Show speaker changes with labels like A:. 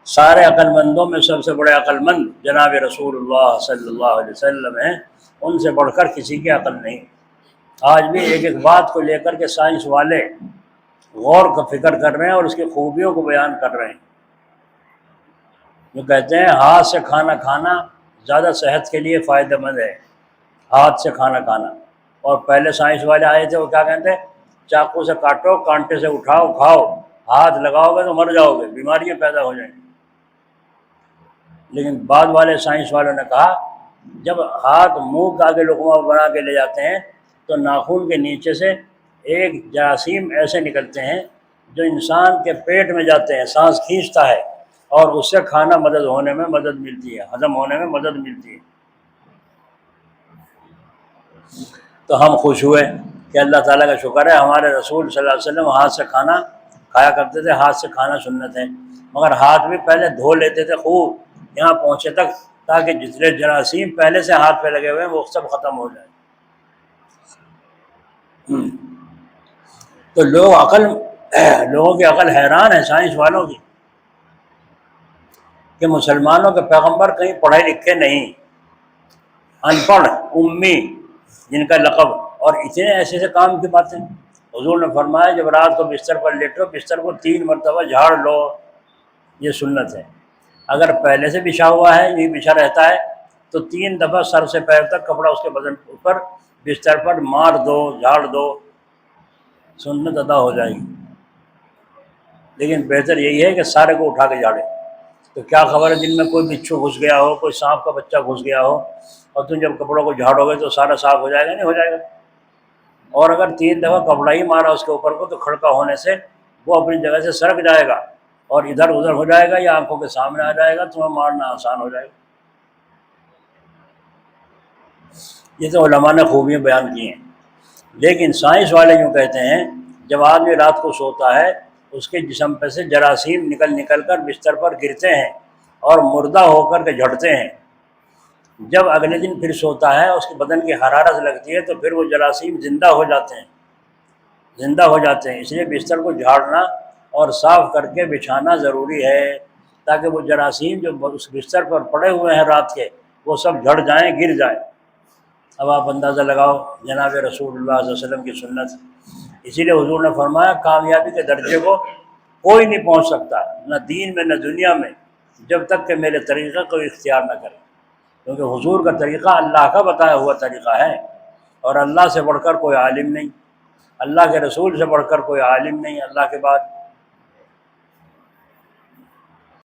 A: سارے عقل مندوں میں سب سے بڑے عقل مند جناب رسول اللہ صلی اللہ علیہ وسلم ہیں، ان سے بڑھ کر کسی کی عقل نہیں۔ آج بھی ایک ایک بات کو لے کر کے سائنس والے غور کا فکر کر رہے ہیں اور اس کی خوبیوں کو بیان کر رہے ہیں۔ جو کہتے ہیں ہاتھ سے کھانا کھانا زیادہ صحت کے لیے فائدہ مند ہے، ہاتھ سے کھانا کھانا۔ اور پہلے سائنس والے آئے تھے، وہ کیا کہتے ہیں؟ چاقو سے کاٹو، کانٹے سے اٹھاؤ، کھاؤ، ہاتھ لگاؤ گے تو مر جاؤ گے، بیماریاں پیدا ہو جائیں گی۔ لیکن بعد والے سائنس والوں نے کہا جب ہاتھ منہ کے آگے لقمہ بنا کے لے جاتے ہیں تو ناخن کے نیچے سے ایک جراثیم ایسے نکلتے ہیں جو انسان کے پیٹ میں جاتے ہیں، سانس کھینچتا ہے، اور اس سے کھانا مدد ہونے میں مدد ملتی ہے، ہضم ہونے میں مدد ملتی ہے۔ تو ہم خوش ہوئے کہ اللہ تعالیٰ کا شکر ہے، ہمارے رسول صلی اللہ علیہ وسلم ہاتھ سے کھانا کھایا کرتے تھے، ہاتھ سے کھانا سنت ہے۔ مگر ہاتھ بھی پہلے دھو لیتے تھے خوب یہاں پہنچے تک، تاکہ جتنے جراثیم پہلے سے ہاتھ پہ لگے ہوئے ہیں وہ سب ختم ہو جائیں۔ تو لوگوں کی عقل حیران ہے سائنس والوں کی کہ مسلمانوں کے پیغمبر کہیں پڑھے لکھے نہیں، ان پڑھ، امی جن کا لقب، اور اتنے ایسے ایسے کام کی باتیں۔ حضور نے فرمایا جب رات کو بستر پر لیٹو، بستر کو 3 مرتبہ جھاڑ لو، یہ سنت ہے۔ اگر پہلے سے بچھا ہوا ہے، یہ بچھا رہتا ہے، تو 3 دفعہ سر سے پیر تک کپڑا اس کے بدن پر بستر پر مار دو، جھاڑ دو، سنت ادا ہو جائے گی۔ لیکن بہتر یہی ہے کہ سارے کو اٹھا کے جھاڑے۔ تو کیا خبر ہے دن میں کوئی بچھو گھس گیا ہو، کوئی سانپ کا بچہ گھس گیا ہو، اور تم جب کپڑوں کو جھاڑو گے تو سارا صاف ہو جائے گا؟ نہیں ہو جائے گا۔ اور اگر 3 دفعہ کپڑا ہی مارا اس کے اوپر کو تو کھڑکا ہونے سے وہ اپنی جگہ سے سرک جائے گا اور ادھر ادھر ہو جائے گا یا آنکھوں کے سامنے آ جائے گا، تمہیں مارنا آسان ہو جائے گا۔ یہ تو علماء نے خوبیاں بیان کی ہیں۔ لیکن سائنس والے یوں کہتے ہیں جب آدمی رات کو سوتا ہے اس کے جسم پہ سے جراثیم نکل نکل کر بستر پر گرتے ہیں اور مردہ ہو کر کے جھڑتے ہیں۔ جب اگلے دن پھر سوتا ہے اس کے بدن کی حرارت لگتی ہے تو پھر وہ جراثیم زندہ ہو جاتے ہیں۔ اس لیے بستر کو جھاڑنا اور صاف کر کے بچھانا ضروری ہے تاکہ وہ جراثیم جو اس بستر پر پڑے ہوئے ہیں رات کے وہ سب جھڑ جائیں، گر جائیں۔ اب آپ اندازہ لگاؤ جناب رسول اللہ صلی اللہ علیہ وسلم کی سنت۔ اسی لیے حضور نے فرمایا کامیابی کے درجے کو کوئی نہیں پہنچ سکتا، نہ دین میں نہ دنیا میں، جب تک کہ میرے طریقے کو اختیار نہ کرے۔ کیونکہ حضور کا طریقہ اللہ کا بتایا ہوا طریقہ ہے، اور اللہ سے بڑھ کر کوئی عالم نہیں، اللہ کے رسول سے بڑھ کر کوئی عالم نہیں اللہ کے بعد۔